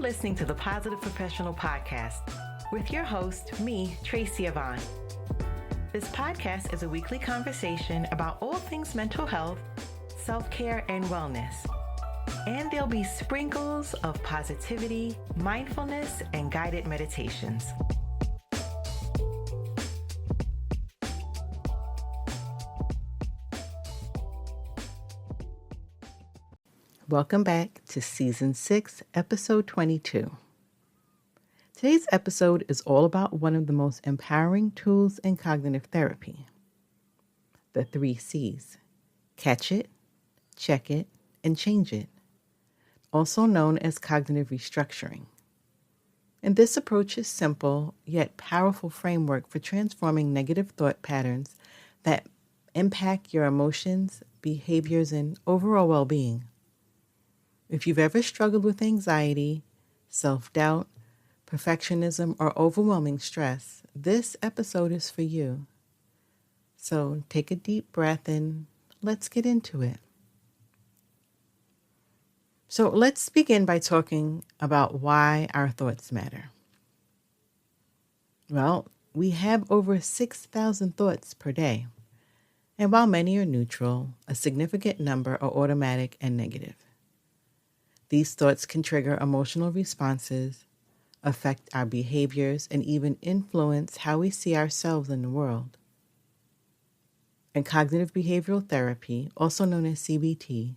listening to the Positive Professional Podcast with your host, me, Tracy Yvonne. This podcast is a weekly conversation about all things mental health, self-care, and wellness. And there'll be sprinkles of positivity, mindfulness, and guided meditations. Welcome back to Season 6, Episode 22. Today's episode is all about one of the most empowering tools in cognitive therapy, the 3 C's: catch it, check it, and change it, also known as cognitive restructuring. And this approach is simple yet powerful framework for transforming negative thought patterns that impact your emotions, behaviors, and overall well-being. If you've ever struggled with anxiety, self-doubt, perfectionism, or overwhelming stress, this episode is for you. So take a deep breath and let's get into it. So let's begin by talking about why our thoughts matter. Well, we have over 6,000 thoughts per day. And while many are neutral, a significant number are automatic and negative. These thoughts can trigger emotional responses, affect our behaviors, and even influence how we see ourselves in the world. In cognitive behavioral therapy, also known as CBT,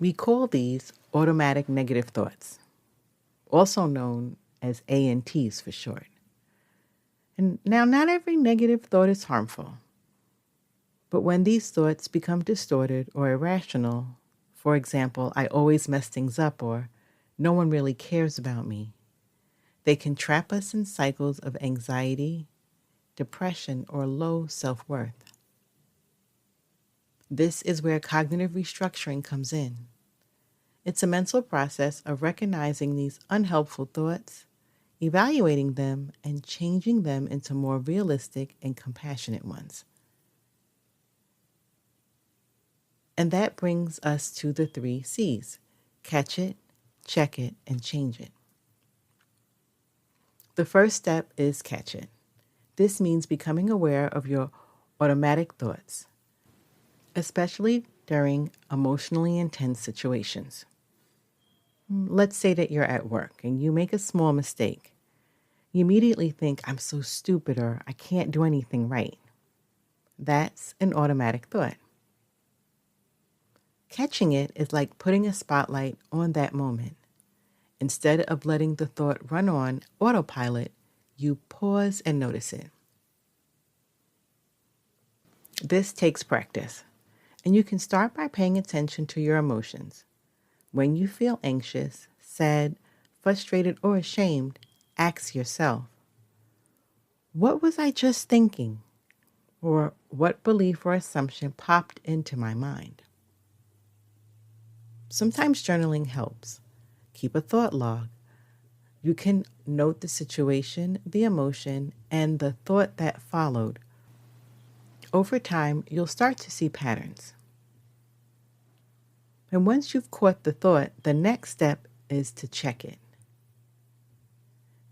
we call these automatic negative thoughts, also known as ANTs for short. And now, not every negative thought is harmful, but when these thoughts become distorted or irrational, for example, I always mess things up, or no one really cares about me, they can trap us in cycles of anxiety, depression, or low self-worth. This is where cognitive restructuring comes in. It's a mental process of recognizing these unhelpful thoughts, evaluating them, and changing them into more realistic and compassionate ones. And that brings us to the 3 C's: catch it, check it, and change it. The first step is catch it. This means becoming aware of your automatic thoughts, especially during emotionally intense situations. Let's say that you're at work and you make a small mistake. You immediately think, I'm so stupid, or I can't do anything right. That's an automatic thought. Catching it is like putting a spotlight on that moment. Instead of letting the thought run on autopilot, you pause and notice it. This takes practice, and you can start by paying attention to your emotions. When you feel anxious, sad, frustrated, or ashamed, ask yourself, what was I just thinking? Or what belief or assumption popped into my mind? Sometimes journaling helps. Keep a thought log. You can note the situation, the emotion, and the thought that followed. Over time, you'll start to see patterns. And once you've caught the thought, the next step is to check it.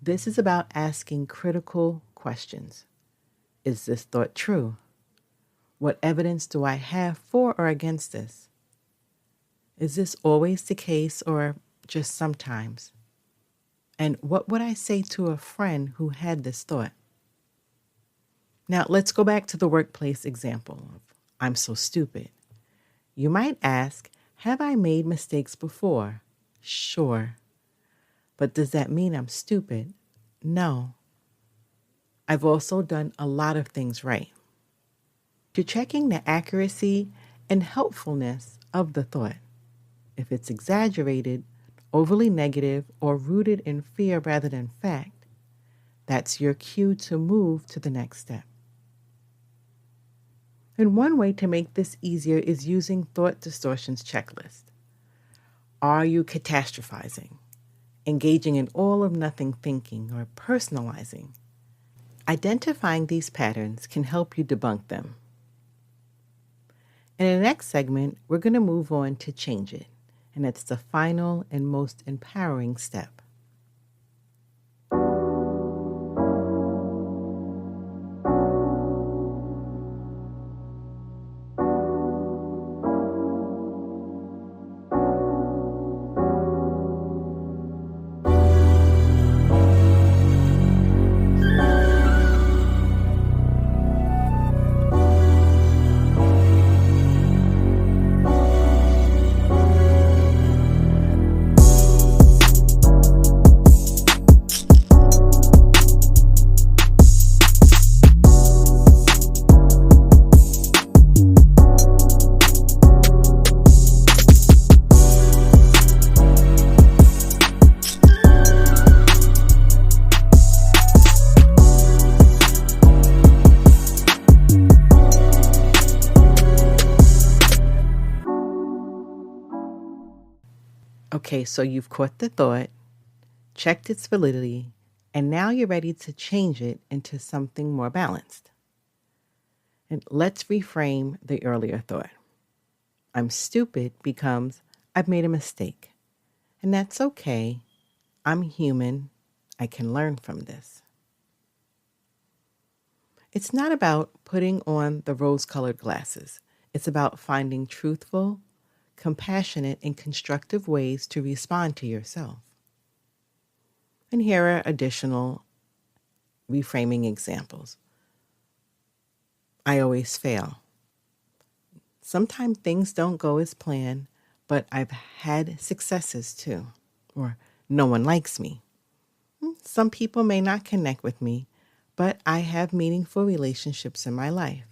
This is about asking critical questions. Is this thought true? What evidence do I have for or against this? Is this always the case or just sometimes? And what would I say to a friend who had this thought? Now, let's go back to the workplace example of I'm so stupid. You might ask, have I made mistakes before? Sure. But does that mean I'm stupid? No. I've also done a lot of things right. You're checking the accuracy and helpfulness of the thought. If it's exaggerated, overly negative, or rooted in fear rather than fact, that's your cue to move to the next step. And one way to make this easier is using thought distortions checklist. Are you catastrophizing, engaging in all or nothing thinking, or personalizing? Identifying these patterns can help you debunk them. In the next segment, we're going to move on to change it. and it's the final and most empowering step. Okay, so you've caught the thought, checked its validity, and now you're ready to change it into something more balanced. And let's reframe the earlier thought. I'm stupid becomes I've made a mistake. And that's okay. I'm human. I can learn from this. It's not about putting on the rose-colored glasses. It's about finding truthful, compassionate, and constructive ways to respond to yourself. And here are additional reframing examples. I always fail. Sometimes things don't go as planned, but I've had successes too. Or no one likes me. Some people may not connect with me, but I have meaningful relationships in my life.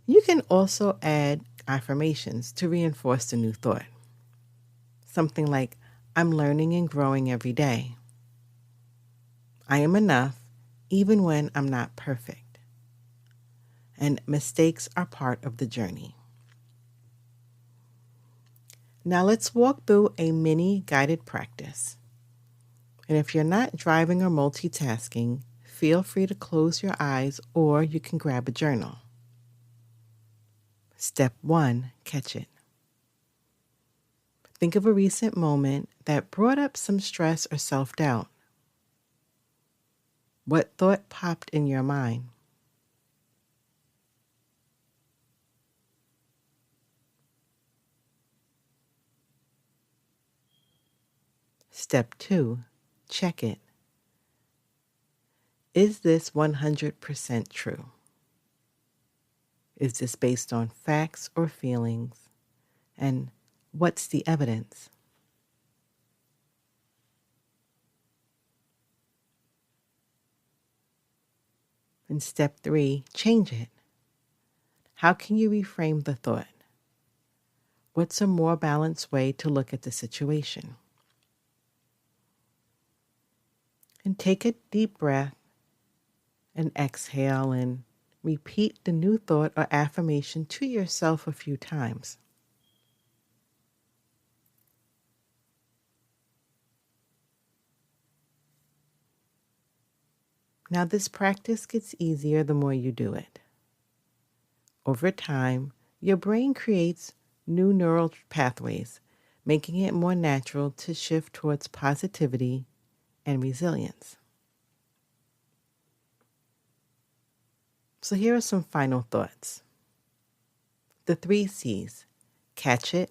You can also add affirmations to reinforce the new thought. Something like, I'm learning and growing every day. I am enough, even when I'm not perfect. And mistakes are part of the journey. Now let's walk through a mini guided practice. And if you're not driving or multitasking, feel free to close your eyes or you can grab a journal. Step 1, catch it. Think of a recent moment that brought up some stress or self-doubt. What thought popped in your mind? Step 2, check it. Is this 100% true? Is this based on facts or feelings? And what's the evidence? And step 3, change it. How can you reframe the thought? What's a more balanced way to look at the situation? And take a deep breath and exhale and repeat the new thought or affirmation to yourself a few times. Now, this practice gets easier the more you do it. Over time, your brain creates new neural pathways, making it more natural to shift towards positivity and resilience. So here are some final thoughts. The 3 C's, catch it,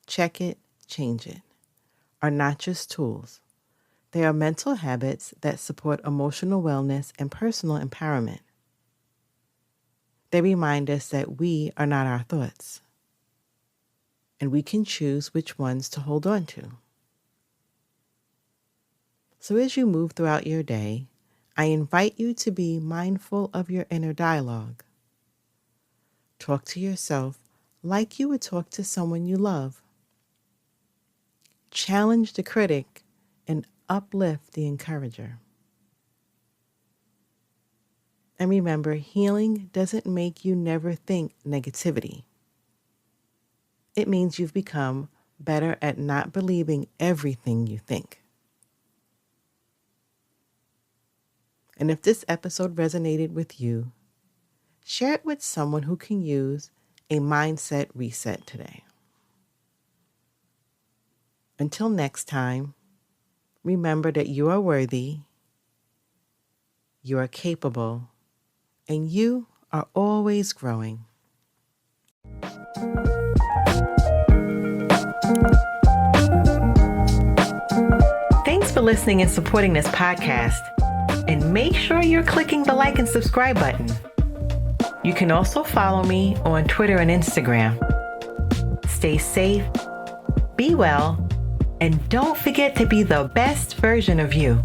check it, change it, are not just tools. They are mental habits that support emotional wellness and personal empowerment. They remind us that we are not our thoughts, and we can choose which ones to hold on to. So as you move throughout your day, I invite you to be mindful of your inner dialogue. Talk to yourself like you would talk to someone you love. Challenge the critic and uplift the encourager. And remember, healing doesn't make you never think negativity. It means you've become better at not believing everything you think. And if this episode resonated with you, share it with someone who can use a mindset reset today. Until next time, remember that you are worthy, you are capable, and you are always growing. Thanks for listening and supporting this podcast. And make sure you're clicking the like and subscribe button. You can also follow me on Twitter and Instagram. Stay safe, be well, and don't forget to be the best version of you.